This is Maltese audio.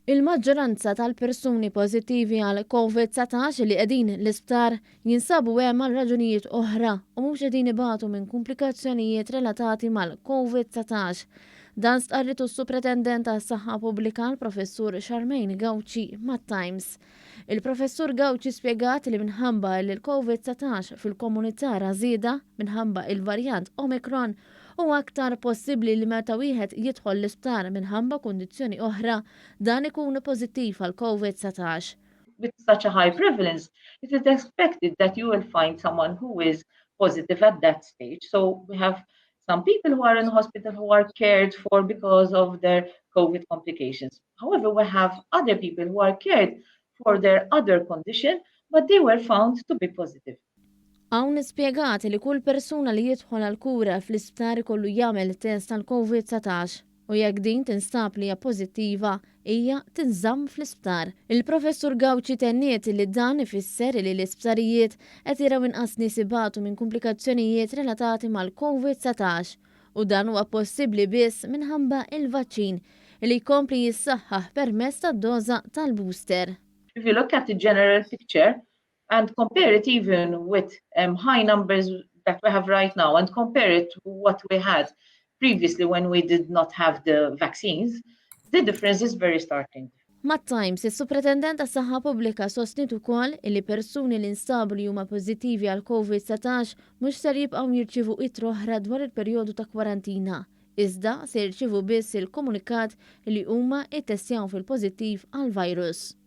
Il-maġġoranza tal-persuni pożittivi għal COVID-19 li qegħdin l-isptar jinsabu hemm għal raġunijiet oħra u mhux qegħdin ibatu minn komplikazzjonijiet relatati mal-COVID-19. Dan stqarritu s-Supretendent tas-Saħħa Pubblika l-Professur Charmaine Gawci mat-Times. Il-Professur Gawci spjegat li minħabba li l-COVID-19 fil-komunità rażieda minħabba il-varjant Omicron u aktar possibbli li meta wieħed jidħol l-isptar minħabba kundizzjoni oħra dan ikun pożittiv għal COVID-19. With such a high prevalence, it is expected that you will find someone who is positive at that stage. So we have some people who are in hospital who are cared for because of their COVID complications. However, we have other people who are cared for their other condition, but they were found to be positive. Hawn ispjegat li kull persuna li jidħol għal kura fl-isptar ikollu jagħmel test tal-COVID-19 u jekk din tinstab li hija pożittiva hija tinżamm fl-isptar. Il-Professur Gawci tenniet li dan ifisser li l-isptarijiet qed jiraw inqas nies ibatu minn komplikazzjonijiet relatati mal-COVID-19 u dan huwa possibbli biss minħabba il-vaċċin li jkompli jissaħħaħ permezz tad-doża tal-booster. If you look at the general picture and compare it even with high numbers that we have right now and compare it to what we had previously when we did not have the vaccines, the difference is very starting. Mat-Times, is-Supretendent tas-Saħħa Pubblika sostnit ukoll li persuni li nstabu li huma pożittivi għal COVID-19 mhux ser jibqgħu jirċievu ittra oħra dwar il-perjodu ta' kwarantina. Iżda se jirċievu biss il-komunikat li huma ittestjaw fil-pożittiv għall-virus.